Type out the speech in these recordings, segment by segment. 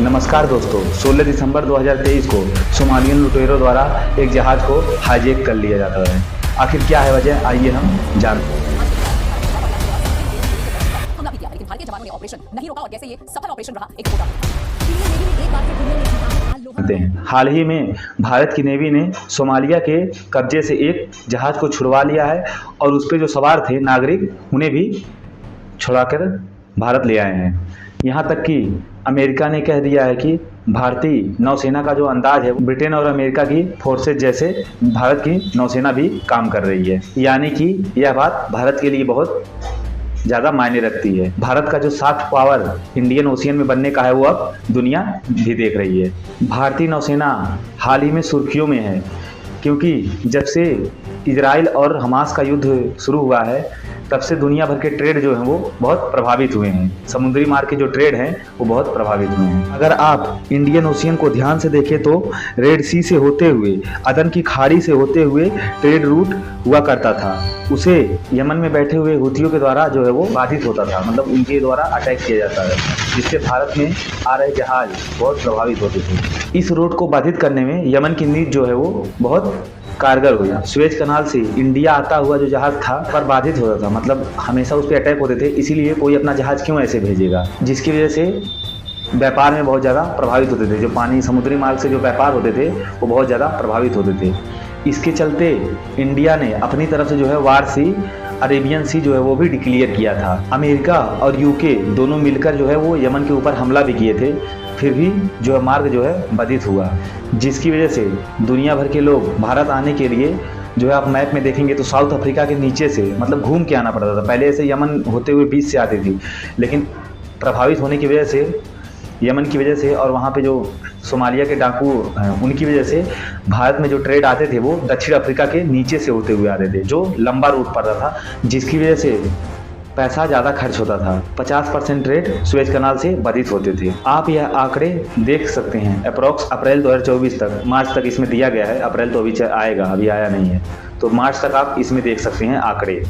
नमस्कार दोस्तों, 16 दिसंबर 2023 को सोमालियन लुटेरों द्वारा एक जहाज को हाईजैक कर लिया जाता है। आखिर क्या है वजह, आइए हम जानते हमला भी किया, लेकिन भारतीय जवानों ने ऑपरेशन नहीं रोका और कैसे ये सफल ऑपरेशन रहा एक रिपोर्ट आपको। इंडियन नेवी ने एक बार फिर दुनिया में हैं। हाल ही में भारत की नेवी ने सोमालिया के कब्जे से एक जहाज को छुड़वा लिया है और उस पर जो सवार थे नागरिक, उन्हें भी छुड़ाकर भारत ले आए हैं। यहाँ तक कि अमेरिका ने कह दिया है कि भारतीय नौसेना का जो अंदाज है, ब्रिटेन और अमेरिका की फोर्सेज जैसे भारत की नौसेना भी काम कर रही है। यानी कि यह बात भारत के लिए बहुत ज़्यादा मायने रखती है। भारत का जो सॉफ्ट पावर इंडियन ओशियन में बनने का है, वो अब दुनिया भी देख रही है। भारतीय नौसेना हाल ही में सुर्खियों में है, क्योंकि जब से इजराइल और हमास का युद्ध शुरू हुआ है, तब से दुनिया भर के ट्रेड जो हैं वो बहुत प्रभावित हुए हैं। समुद्री मार्ग के जो ट्रेड हैं वो बहुत प्रभावित हुए हैं। अगर आप इंडियन ओशियन को ध्यान से देखें तो रेड सी से होते हुए, अदन की खाड़ी से होते हुए ट्रेड रूट हुआ करता था। उसे यमन में बैठे हुए हुथियों के द्वारा जो है वो बाधित होता था, मतलब उनके द्वारा अटैक किया जाता है, जिससे भारत में आ रहे जहाज बहुत प्रभावित होते थे। इस रूट को बाधित करने में यमन की नीति जो है वो बहुत कारगर हुई। स्वेज कनाल से इंडिया आता हुआ जो जहाज था पर बाधित होता था, मतलब हमेशा उस पर अटैक होते थे। इसीलिए कोई अपना जहाज क्यों ऐसे भेजेगा, जिसकी वजह से व्यापार में बहुत ज़्यादा प्रभावित होते थे। जो पानी समुद्री मार्ग से जो व्यापार होते थे वो बहुत ज़्यादा प्रभावित होते थे। इसके चलते इंडिया ने अपनी तरफ से जो है वार सी, अरेबियन सी जो है वो भी डिक्लेयर किया था। अमेरिका और यूके दोनों मिलकर जो है वो यमन के ऊपर हमला भी किए थे, फिर भी जो है मार्ग जो है बाधित हुआ, जिसकी वजह से दुनिया भर के लोग भारत आने के लिए जो है आप मैप में देखेंगे तो साउथ अफ्रीका के नीचे से मतलब घूम के आना पड़ता था। पहले ऐसे यमन होते हुए बीच से आती थी, लेकिन प्रभावित होने की वजह से, यमन की वजह से और वहाँ पे जो सोमालिया के डाकू हैं उनकी वजह से भारत में जो ट्रेड आते थे वो दक्षिण अफ्रीका के नीचे से होते हुए आते थे, जो लंबा रूट पड़ता था, जिसकी वजह से पैसा ज़्यादा खर्च होता था। 50% ट्रेड स्वेज कनाल से बाधित होते थे। आप यह आंकड़े देख सकते हैं। अप्रॉक्स अप्रैल 2024 तक, मार्च तक इसमें दिया गया है, अप्रैल तो अभी आएगा, अभी आया नहीं है, तो मार्च तक आप इसमें देख सकते हैं आंकड़े,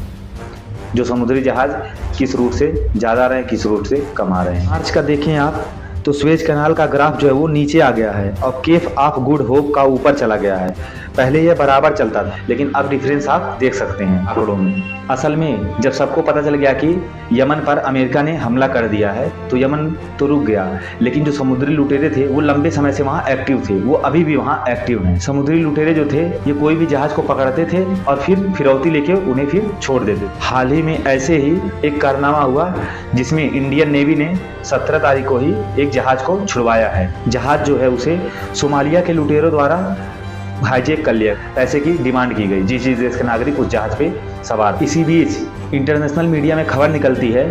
जो समुद्री जहाज किस रूट से ज़्यादा रहे हैं, किस रूट से कम आ रहे हैं। मार्च का देखें आप तो स्वेज कनाल का ग्राफ जो है वो नीचे आ गया है और केप ऑफ गुड होप का ऊपर चला गया है। पहले यह बराबर चलता था, लेकिन अब डिफरेंस आप देख सकते हैं आंकड़ों में। असल में जब सबको पता चल गया कि यमन पर अमेरिका ने हमला कर दिया है, तो यमन तो रुक गया, लेकिन जो समुद्री लुटेरे थे वो लंबे समय से वहाँ एक्टिव थे, वो अभी भी वहाँ एक्टिव हैं। समुद्री लुटेरे जो थे ये कोई भी जहाज को पकड़ते थे और फिर फिरौती लेके उन्हें फिर छोड़ देते। हाल ही में ऐसे ही एक कारनामा हुआ जिसमें इंडियन नेवी ने 17 तारीख को ही एक जहाज को छुड़वाया है। जहाज जो है उसे सोमालिया के लुटेरों द्वारा हाईजैक कर लिया, पैसे की डिमांड की गई, जिस देश के नागरिक उस जहाज पे सवार। इसी बीच इंटरनेशनल मीडिया में खबर निकलती है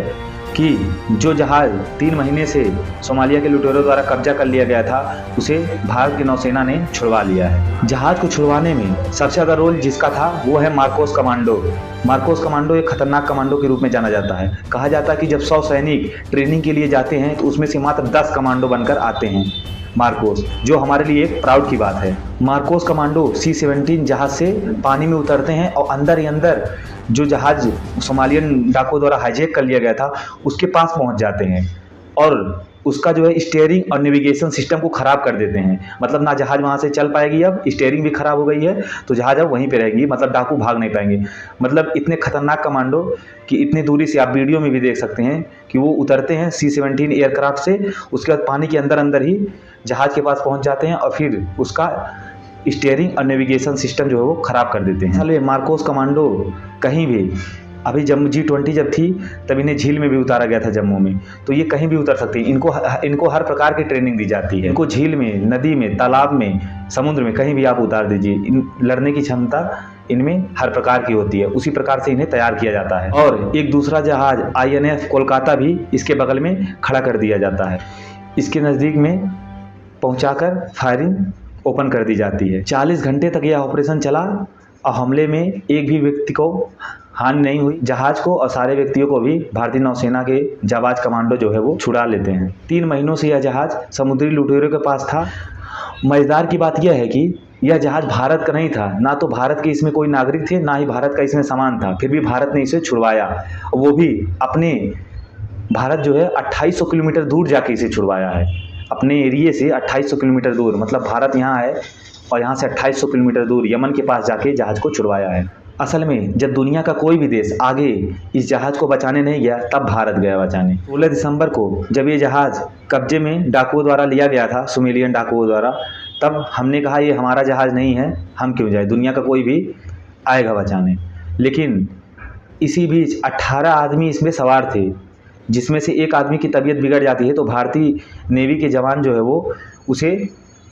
कि जो जहाज 3 महीने से सोमालिया के लुटेरों द्वारा कब्जा कर लिया गया था, उसे भारत की नौसेना ने छुड़वा लिया है। जहाज को छुड़वाने में सबसे ज़्यादा रोल जिसका था वो है मार्कोस कमांडो। मार्कोस कमांडो एक खतरनाक कमांडो के रूप में जाना जाता है। कहा जाता है कि जब 100 सैनिक ट्रेनिंग के लिए जाते हैं तो उसमें से मात्र 10 कमांडो बनकर आते हैं मार्कोस, जो हमारे लिए एक प्राउड की बात है। मार्कोस कमांडो C-17 जहाज से पानी में उतरते हैं और अंदर ही अंदर जो जहाज सोमालियन डाकू द्वारा हाईजैक कर लिया गया था उसके पास पहुंच जाते हैं और उसका जो है स्टीयरिंग और नेविगेशन सिस्टम को ख़राब कर देते हैं। मतलब ना जहाज वहाँ से चल पाएगी, अब स्टीयरिंग भी ख़राब हो गई है, तो जहाज अब वहीं पे रहेगी, मतलब डाकू भाग नहीं पाएंगे। मतलब इतने खतरनाक कमांडो कि इतनी दूरी से आप वीडियो में भी देख सकते हैं कि वो उतरते हैं C-17 एयरक्राफ्ट से, उसके बाद पानी के अंदर अंदर ही जहाज के पास पहुँच जाते हैं और फिर उसका स्टीयरिंग और नेविगेशन सिस्टम जो है वो ख़राब कर देते हैं। चलिए, मार्कोस कमांडो कहीं भी, अभी जम्मू G20 जब थी तब इन्हें झील में भी उतारा गया था जम्मू में, तो ये कहीं भी उतर सकते हैं। इनको हर प्रकार की ट्रेनिंग दी जाती है। इनको झील में, नदी में, तालाब में, समुद्र में, कहीं भी आप उतार दीजिए, लड़ने की क्षमता इनमें हर प्रकार की होती है। उसी प्रकार से इन्हें तैयार किया जाता है। और एक दूसरा जहाज INF कोलकाता भी इसके बगल में खड़ा कर दिया जाता है। इसके नज़दीक में पहुँचाकर फायरिंग ओपन कर दी जाती है। 40 घंटे तक यह ऑपरेशन चला और हमले में एक भी व्यक्ति को हानि नहीं हुई। जहाज को और सारे व्यक्तियों को भी भारतीय नौसेना के जाबाज कमांडो जो है वो छुड़ा लेते हैं। 3 महीनों से यह जहाज समुद्री लुटेरों के पास था। मज़ेदार की बात यह है कि यह जहाज भारत का नहीं था, ना तो भारत के इसमें कोई नागरिक थे, ना ही भारत का इसमें सामान था, फिर भी भारत ने इसे छुड़वाया, वो भी अपने भारत जो है 2800 किलोमीटर दूर जाके इसे छुड़वाया है। अपने एरिए से 2800 किलोमीटर दूर, मतलब भारत यहाँ है और यहाँ से 2800 किलोमीटर दूर यमन के पास जाके जहाज़ को छुड़वाया है। असल में जब दुनिया का कोई भी देश आगे इस जहाज़ को बचाने नहीं गया, तब भारत गया बचाने। 16 दिसंबर को जब ये जहाज़ कब्जे में डाकुओं द्वारा लिया गया था, सुमेलियन डाकुओं द्वारा, तब हमने कहा ये हमारा जहाज़ नहीं है, हम क्यों जाए, दुनिया का कोई भी आएगा बचाने। लेकिन इसी बीच 18 आदमी इसमें सवार थे, जिसमें से एक आदमी की तबीयत बिगड़ जाती है तो भारतीय नेवी के जवान जो है वो उसे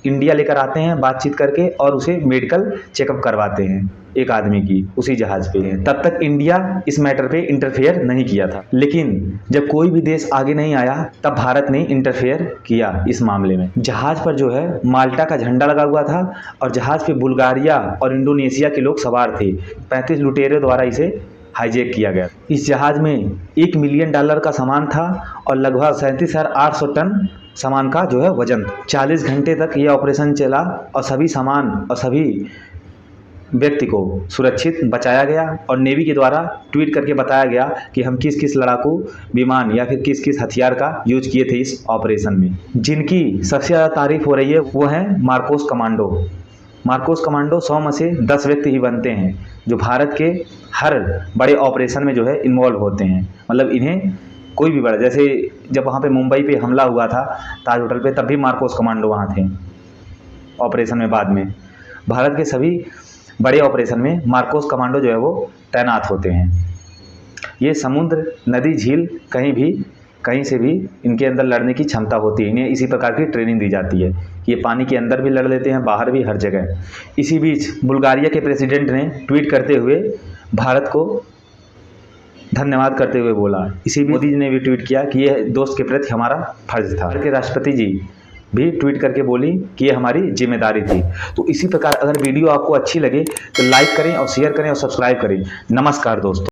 इंडिया लेकर आते हैं बातचीत करके और उसे मेडिकल चेकअप करवाते हैं, एक आदमी की उसी जहाज़ पे। तब तक इंडिया इस मैटर पे इंटरफेयर नहीं किया था, लेकिन जब कोई भी देश आगे नहीं आया तब भारत ने इंटरफेयर किया इस मामले में। जहाज़ पर जो है माल्टा का झंडा लगा हुआ था और जहाज़ पे बुल्गारिया और इंडोनेशिया के लोग सवार थे। 35 लुटेरों द्वारा इसे हाईजैक किया गया। इस जहाज़ में $1 मिलियन का सामान था और लगभग 37,800 टन सामान का जो है वजन। 40 घंटे तक ये ऑपरेशन चला और सभी सामान और सभी व्यक्ति को सुरक्षित बचाया गया और नेवी के द्वारा ट्वीट करके बताया गया कि हम किस किस लड़ाकू विमान या फिर किस किस हथियार का यूज किए थे इस ऑपरेशन में। जिनकी सबसे ज़्यादा तारीफ हो रही है वो है मार्कोस कमांडो। मार्कोस कमांडो 100 में से 10 व्यक्ति ही बनते हैं जो भारत के हर बड़े ऑपरेशन में जो है इन्वॉल्व होते हैं। मतलब इन्हें कोई भी बड़ा, जैसे जब वहाँ पे मुंबई पे हमला हुआ था ताज होटल पे, तब भी मार्कोस कमांडो वहाँ थे ऑपरेशन में। बाद में भारत के सभी बड़े ऑपरेशन में मार्कोस कमांडो जो है वो तैनात होते हैं। ये समुद्र, नदी, झील कहीं से भी इनके अंदर लड़ने की क्षमता होती है। इन्हें इसी प्रकार की ट्रेनिंग दी जाती है। ये पानी के अंदर भी लड़ लेते हैं, बाहर भी, हर जगह। इसी बीच बुल्गारिया के प्रेसिडेंट ने ट्वीट करते हुए भारत को धन्यवाद करते हुए बोला। इसी बीच मोदी जी ने भी ट्वीट किया कि ये दोस्त के प्रति हमारा फर्ज था। भारत के राष्ट्रपति जी भी ट्वीट करके बोली कि ये हमारी जिम्मेदारी थी। तो इसी प्रकार अगर वीडियो आपको अच्छी लगे तो लाइक करें और शेयर करें और सब्सक्राइब करें। नमस्कार दोस्तों।